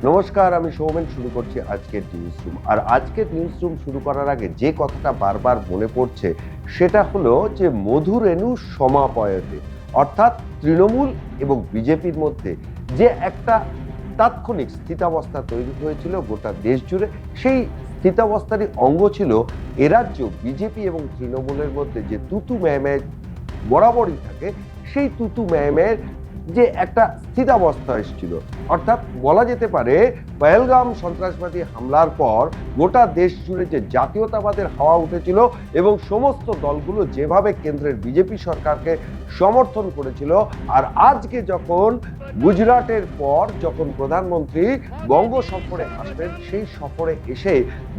নমস্কার, আমি সৌমেন। শুরু করছি আজকের নিউজ রুম। আর আজকের নিউজ রুম শুরু করার আগে যে কথাটা বারবার মনে পড়ছে সেটা হলো যে মধু রেণু সমাপয়তে, অর্থাৎ তৃণমূল এবং বিজেপির মধ্যে যে একটা তাৎক্ষণিক স্থিতাবস্থা তৈরি হয়েছিল গোটা দেশ জুড়ে, সেই স্থিতাবস্থারই অঙ্গ ছিল এরাজ্য বিজেপি এবং তৃণমূলের মধ্যে যে তুতু ম্যায় বরাবরই থাকে, সেই তুতু ম্যায়ের যে একটা স্থিতাবস্থা এসেছিল। অর্থাৎ বলা যেতে পারে পহেলগাম সন্ত্রাসবাদী হামলার পর গোটা দেশ জুড়ে যে জাতীয়তাবাদের হাওয়া উঠেছিল এবং সমস্ত দলগুলো যেভাবে কেন্দ্রের বিজেপি সরকারকে সমর্থন করেছিল, আর আজকে যখন গুজরাটের পর যখন প্রধানমন্ত্রী বঙ্গ সফরে আসবেন, সেই সফরে এসে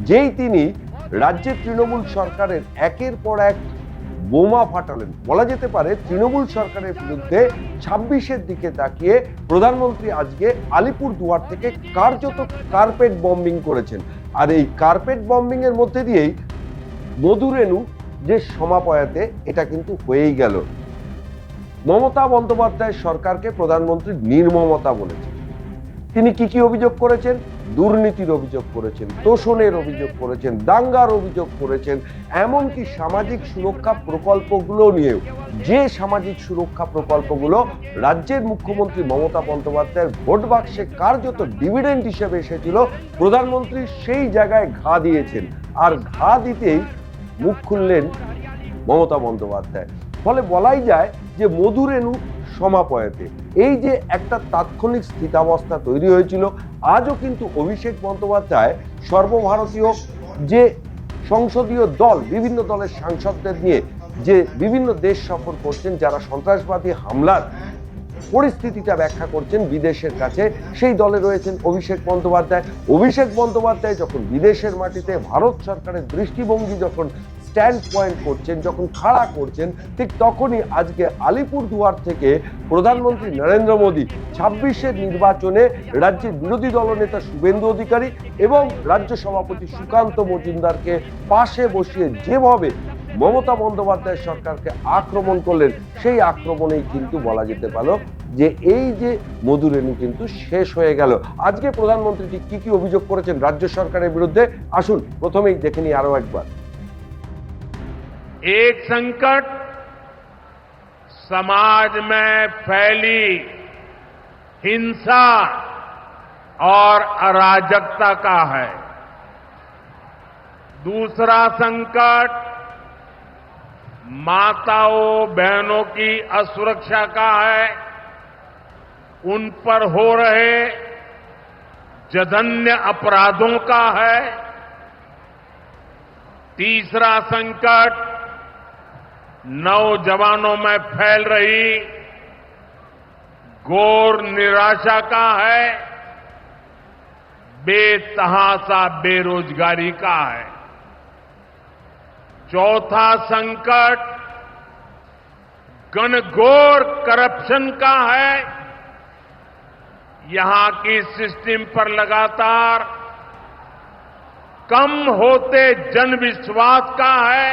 যেই তিনি রাজ্যের তৃণমূল সরকারের একের পর এক বোমা ফাটালেন, বলা যেতে পারে তৃণমূল সরকারের বিরুদ্ধে 26-এর দিকে তাকিয়ে প্রধানমন্ত্রী আজকে আলিপুর দুয়ার থেকে কার্যত কার্পেট বম্বিং করেছেন। আর এই কার্পেট বম্বিং এর মধ্যে দিয়েই মধু রেণু যে সমাপয়াতে, এটা কিন্তু হয়েই গেল। মমতা বন্দ্যোপাধ্যায় সরকারকে প্রধানমন্ত্রী নির্মমতা বলেছেন। তিনি কি কি অভিযোগ করেছেন? দুর্নীতির অভিযোগ করেছেন, তোষণের অভিযোগ করেছেন, দাঙ্গার অভিযোগ করেছেন, এমনকি সামাজিক সুরক্ষা প্রকল্পগুলো নিয়েও, যে সামাজিক সুরক্ষা প্রকল্পগুলো রাজ্যের মুখ্যমন্ত্রী মমতা বন্দ্যোপাধ্যায়ের ভোট বাক্সে কার্যত ডিভিডেন্ড হিসেবে এসেছিল, প্রধানমন্ত্রী সেই জায়গায় ঘা দিয়েছেন। আর ঘা দিতেই মুখ খুললেন মমতা বন্দ্যোপাধ্যায়। ফলে বলাই যায় যে মধু রেণু সমাপয়াতে এই যে একটা তাৎক্ষণিক স্থিতাবস্থা তৈরি হয়েছিল, আজও কিন্তু অভিষেক বন্দ্যোপাধ্যায় সর্বভারতীয় যে সংসদীয় দল, বিভিন্ন দলের সাংসদদের নিয়ে যে বিভিন্ন দেশ সফর করছেন, যারা সন্ত্রাসবাদী হামলার পরিস্থিতিটা ব্যাখ্যা করছেন বিদেশের কাছে, সেই দলে রয়েছেন অভিষেক বন্দ্যোপাধ্যায়। অভিষেক বন্দ্যোপাধ্যায় যখন বিদেশের মাটিতে ভারত সরকারের দৃষ্টিভঙ্গি যখন স্ট্যান্ড পয়েন্ট করছেন, যখন খাড়া করছেন, ঠিক তখনই আজকে আলিপুর দুয়ার থেকে প্রধানমন্ত্রী নরেন্দ্র মোদী 26-এর নির্বাচনে রাজ্যের বিরোধী দলনেতা শুভেন্দু অধিকারী এবং রাজ্য সভাপতি সুকান্ত মজুমদারকে পাশে বসিয়ে যেভাবে মমতা বন্দ্যোপাধ্যায় সরকারকে আক্রমণ করলেন, সেই আক্রমণেই কিন্তু বলা যেতে পারো যে এই যে মধু রেণু কিন্তু শেষ হয়ে গেল। আজকে প্রধানমন্ত্রী ঠিক কি কি অভিযোগ করেছেন রাজ্য সরকারের বিরুদ্ধে, আসুন প্রথমেই দেখে নিই আরো একবার। एक संकट समाज में फैली हिंसा और अराजकता का है। दूसरा संकट माताओं बहनों की असुरक्षा का है, उन पर हो रहे जघन्य अपराधों का है। तीसरा संकट नौजवानों में फैल रही घोर निराशा का है, बेतहासा बेरोजगारी का है। चौथा संकट घनघोर करप्शन का है। यहां की सिस्टम पर लगातार कम होते जनविश्वास का है।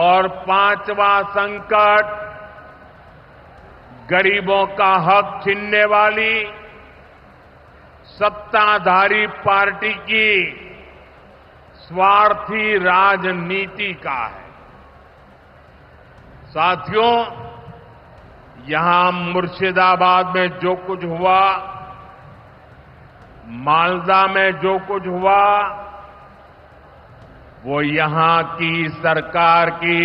और पांचवा संकट गरीबों का हक छीनने वाली सत्ताधारी पार्टी की स्वार्थी राजनीति का है। साथियों, यहां मुर्शिदाबाद में जो कुछ हुआ, मालदा में जो कुछ हुआ, वो यहां की सरकार की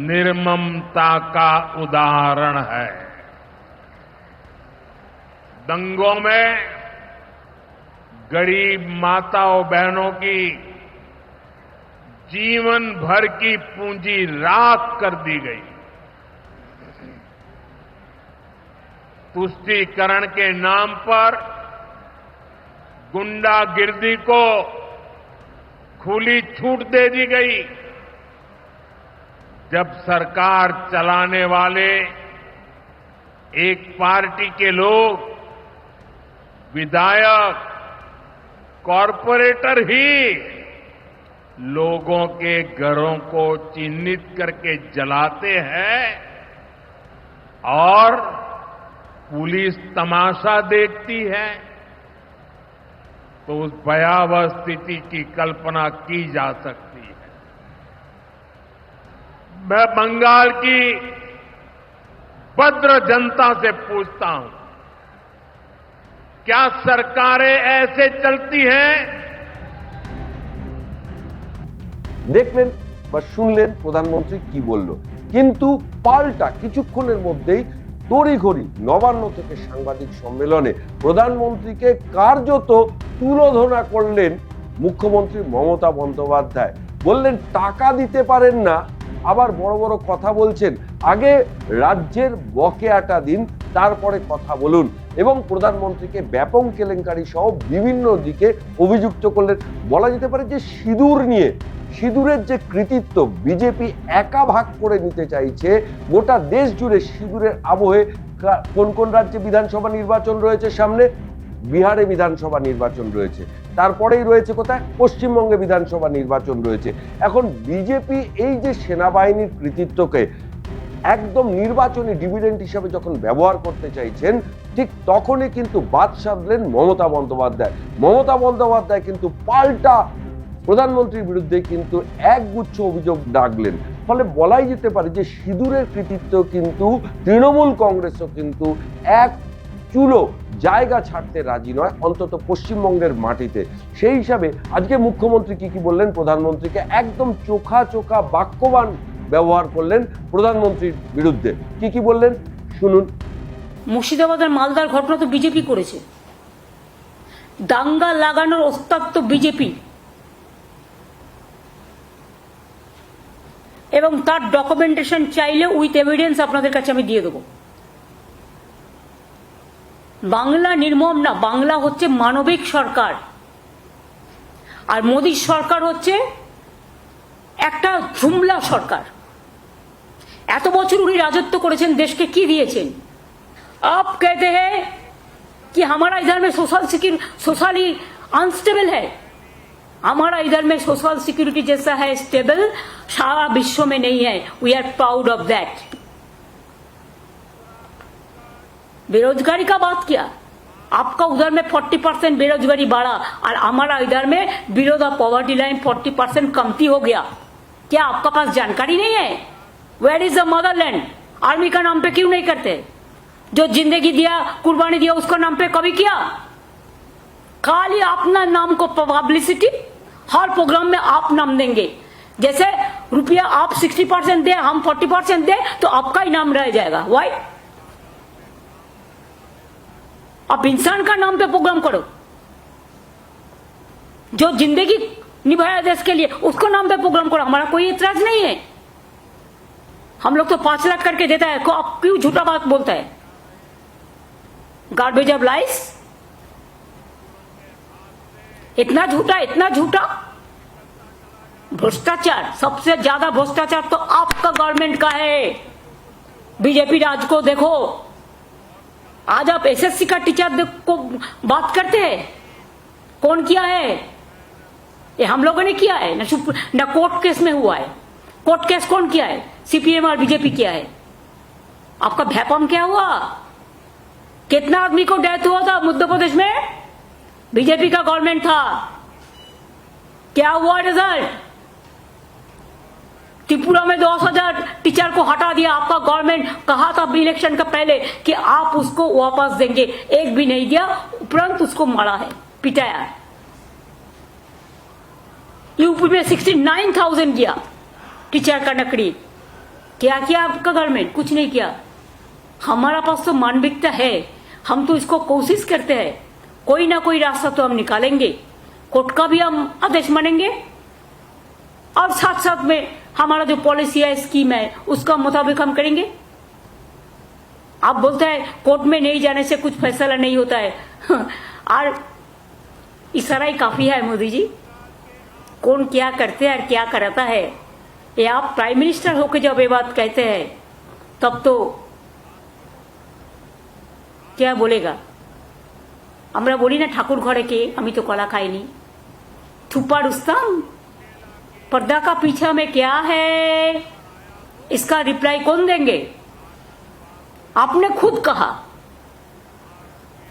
निर्ममता का उदाहरण है। दंगों में गरीब माताओं बहनों की जीवन भर की पूंजी राख कर दी गई। तुष्टीकरण के नाम पर गुंडागिर्दी को खुली छूट दे दी गई। जब सरकार चलाने वाले एक पार्टी के लोग, विधायक, कॉरपोरेटर ही लोगों के घरों को चिन्हित करके जलाते हैं और पुलिस तमाशा देखती है तो उस भयावह स्थिति की कल्पना की जा सकती है। मैं बंगाल की भद्र जनता से पूछता हूं, क्या सरकारें ऐसे चलती हैं? দেখলেন বা শুনলেন প্রধানমন্ত্রী কি বলল, কিন্তু পাল্টা কিছুক্ষণের মধ্যেই তড়িঘড়ি নবান্ন থেকে সাংবাদিক সম্মেলনে প্রধানমন্ত্রীকে কার্যত তুলোধনা করলেন মুখ্যমন্ত্রী মমতা বন্দ্যোপাধ্যায়। বললেন টাকা দিতে পারেন না, আবার বড় বড় কথা বলছেন, আগে রাজ্যের বকেয়াটা দিন, তারপরে কথা বলুন, এবং প্রধানমন্ত্রীকে ব্যাপক কেলেঙ্কারি সহ বিভিন্ন দিকে অভিযুক্ত করলেন। বলা যেতে পারে যে সিঁদুর নিয়ে, সিঁদুরের যে কৃতিত্ব বিজেপি একা ভাগ করে নিতে চাইছে গোটা দেশ জুড়ে, সিঁদুরের আবহে কোন কোন রাজ্যে বিধানসভা নির্বাচন রয়েছে সামনে, বিহারে বিধানসভা নির্বাচন রয়েছে, তারপরেই রয়েছে কোথায়, পশ্চিমবঙ্গে বিধানসভা নির্বাচন রয়েছে। এখন বিজেপি এই যে সেনাবাহিনীর কৃতিত্বকে একদম নির্বাচনী ডিভিডেন্ড হিসাবে যখন ব্যবহার করতে চাইছেন, ঠিক তখনই কিন্তু বাদ সাধলেন মমতা বন্দ্যোপাধ্যায়। মমতা বন্দ্যোপাধ্যায় কিন্তু পাল্টা প্রধানমন্ত্রীর বিরুদ্ধে কিন্তু একগুচ্ছ অভিযোগ ডাকলেন। ফলে বলাই যেতে পারে যে সিঁদুরের কৃতিত্ব কিন্তু তৃণমূল কংগ্রেসও কিন্তু এক চুলো জায়গা ছাড়তে রাজি নয়, অন্তত পশ্চিমবঙ্গের মাটিতে। সেই হিসাবে আজকে মুখ্যমন্ত্রী কি বললেন প্রধানমন্ত্রীকে, একদম চোখা চোখা বাক্যবান ব্যবহার করলেন প্রধানমন্ত্রীর বিরুদ্ধে। কি বললেন শুনুন। মুর্শিদাবাদের মালদার ঘটনা তো বিজেপি করেছে, দাঙ্গা লাগানোর ওস্তাদ তো বিজেপি, এবং তার ডকুমেন্টেশন চাইলে উইথ এভিডেন্স আপনাদের কাছে আমি দিয়ে দেবো। বাংলা নির্মম না, বাংলা হচ্ছে মানবিক সরকার, আর মোদী সরকার হচ্ছে একটা ঝুমলা সরকার। এত বছর উনি রাজত্ব করেছেন, দেশকে কি দিয়েছেন? आप कहते हैं कि हमारा इधर में सोशली अनस्टेबल है, हमारा इधर में सोशल सिक्योरिटी जैसा है स्टेबल सारा विश्व में नहीं है। We are proud of that. बेरोजगारी का बात किया, आपका उधर में 40% बेरोजगारी बढ़ा और हमारा इधर में बिलो द पॉवर्टी लाइन 40% कमती हो गया। क्या आपका पास जानकारी नहीं है? Where is the motherland? Army का नाम पे क्यों नहीं करते? जो जिंदगी दिया, कुर्बानी दिया, उसका नाम पे कभी किया? खाली अपना नाम को पब्लिसिटी, हर प्रोग्राम में आप नाम देंगे। जैसे रुपया आप 60% दे, हम 40% दे, तो आपका ही नाम रह जाएगा। वाई? आप इंसान का नाम पे प्रोग्राम करो, जो जिंदगी निभाया देश के लिए, उसको नाम पे प्रोग्राम करो। हमारा कोई इतराज नहीं है। हम लोग तो 5 लाख करके देता है, आप क्यों झूठा बात बोलता है? गार्बेज ऑफ लाइस, इतना झूठा भ्रष्टाचार, सबसे ज्यादा भ्रष्टाचार तो आपका गवर्नमेंट का है। बीजेपी राज को देखो, आज आप एसएससी का टीचर को बात करते हैं, कौन किया है? ये हम लोगों ने किया है ना कोर्ट केस में हुआ है। कोर्ट केस कौन किया है? सीपीएम और बीजेपी किया है। आपका भैपम क्या हुआ? कितना आदमी को डेथ हुआ था मध्य प्रदेश में? बीजेपी का गवर्नमेंट था। क्या हुआ रिजल्ट? त्रिपुरा में 10,000 टीचर को हटा दिया आपका गवर्नमेंट। कहा था इलेक्शन का पहले कि आप उसको वापस देंगे, एक भी नहीं दिया, उपरांत उसको मारा है, पिटाया है। यूपी में 69,000 किया टीचर का नकली। क्या किया आपका गवर्नमेंट? कुछ नहीं किया। हमारा पास तो मानविकता है, हम तो इसको कोशिश करते हैं, कोई ना कोई रास्ता तो हम निकालेंगे। कोर्ट का भी हम आदेश मानेंगे और साथ साथ में हमारा जो पॉलिसी है, स्कीम है, उसका मुताबिक हम करेंगे। आप बोलते हैं कोर्ट में नहीं जाने से कुछ फैसला नहीं होता है और इशारा ही काफी है मोदी जी। कौन क्या करते हैं और क्या कराता है, ये आप प्राइम मिनिस्टर होकर जब ये बात कहते हैं तब तो क्या बोलेगा? আমরা বলি না ঠাকুর ঘরে কে, আমি তো কলা খাইনি। थुप्पा रुस्तम, पर्दा का पीछा में क्या है, इसका रिप्लाई कौन देंगे? आपने खुद कहा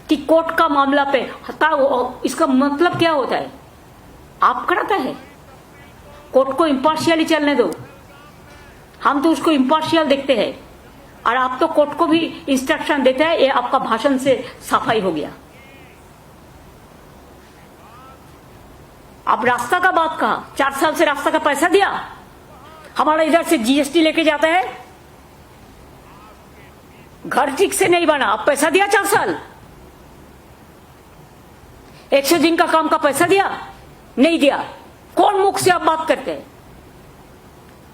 कि कोर्ट का मामला पे इसका मतलब क्या होता है? आप कराता है, कोर्ट को इम्पार्शियली चलने दो, हम तो उसको इम्पार्शियल देखते हैं, और आप तो कोर्ट को भी इंस्ट्रक्शन देते हैं। ये आपका भाषण से सफाई हो गया। आप रास्ता का बात कहा, 4 साल से रास्ता का पैसा दिया, हमारा इधर से जीएसटी लेके जाता है, घर ठीक से नहीं बना, आप पैसा दिया 4 साल, 100 दिन का काम का पैसा दिया नहीं दिया? कौन मुख से आप बात करते हैं?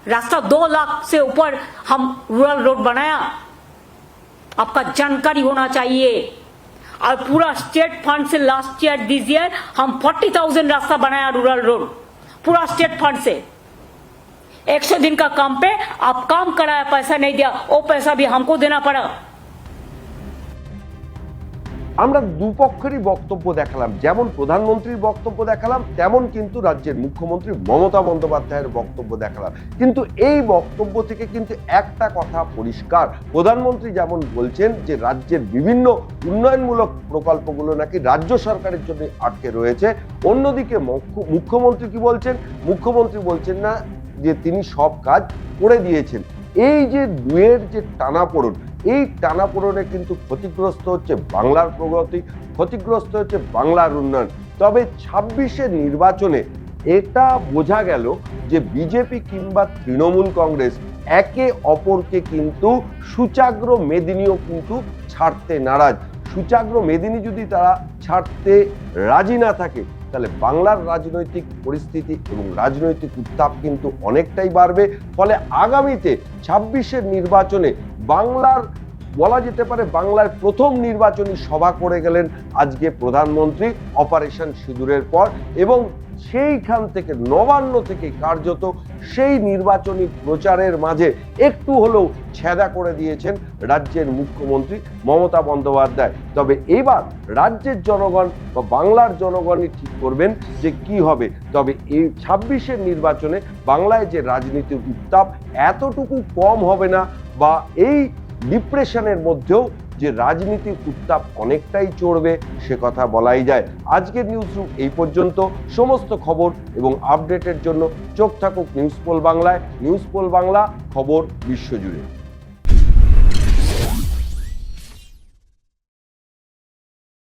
रास्ता 2 लाख से ऊपर हम रूरल रोड बनाया, आपका जानकारी होना चाहिए। और पूरा स्टेट फंड से लास्ट ईयर दिस ईयर हम 40,000 रास्ता बनाया रूरल रोड, पूरा स्टेट फंड से। 100 दिन का काम पे आप काम कराया, पैसा नहीं दिया, वो पैसा भी हमको देना पड़ा। আমরা দুপক্ষেরই বক্তব্য দেখালাম, যেমন প্রধানমন্ত্রীর বক্তব্য দেখালাম, তেমন কিন্তু রাজ্যের মুখ্যমন্ত্রী মমতা বন্দ্যোপাধ্যায়ের বক্তব্য দেখালাম। কিন্তু এই বক্তব্য থেকে কিন্তু একটা কথা পরিষ্কার, প্রধানমন্ত্রী যেমন বলছেন যে রাজ্যের বিভিন্ন উন্নয়নমূলক প্রকল্পগুলো নাকি রাজ্য সরকারের জন্য আটকে রয়েছে, অন্যদিকে মুখ্যমন্ত্রী কি বলছেন? মুখ্যমন্ত্রী বলছেন না যে তিনি সব কাজ করে দিয়েছেন। এই যে দুয়ের যে টানাপোড়েন, এই টানাপোড়েনে কিন্তু ক্ষতিগ্রস্ত হচ্ছে বাংলার প্রগতি, ক্ষতিগ্রস্ত হচ্ছে বাংলার উন্নয়ন। তবে 26-এর নির্বাচনে এটা বোঝা গেল যে বিজেপি কিংবা তৃণমূল কংগ্রেস একে অপরকে কিন্তু সূচাগ্র মেদিনীও কিন্তু ছাড়তে নারাজ। সূচাগ্র মেদিনী যদি তারা ছাড়তে রাজি না থাকে, তাহলে বাংলার রাজনৈতিক পরিস্থিতি এবং রাজনৈতিক উত্তাপ কিন্তু অনেকটাই বাড়বে। ফলে আগামীতে 26-এর নির্বাচনে বাংলার বলা যেতে পারে বাংলার প্রথম নির্বাচনী সভা করে গেলেন আজকে প্রধানমন্ত্রী অপারেশন সিঁদুরের পর, এবং সেইখান থেকে নবান্ন থেকে কার্যত সেই নির্বাচনী প্রচারের মাঝে একটু হলেও ছেদা করে দিয়েছেন রাজ্যের মুখ্যমন্ত্রী মমতা বন্দ্যোপাধ্যায়। তবে এবার রাজ্যের জনগণ বা বাংলার জনগণই ঠিক করবেন যে কি হবে। তবে এই 26-এর নির্বাচনে বাংলায় যে রাজনীতির উত্তাপ এতটুকু কম হবে না, বা এই ডিপ্রেশনের মধ্যেও যে রাজনীতির উত্তাপ অনেকটাই চড়বে, সে কথা বলাই যায়। আজকের নিউজরুম এই পর্যন্ত। সমস্ত খবর এবং আপডেটের জন্য চোখ থাকুক নিউজ পোল বাংলায়। নিউজ পোল বাংলা, খবর বিশ্বজুড়ে।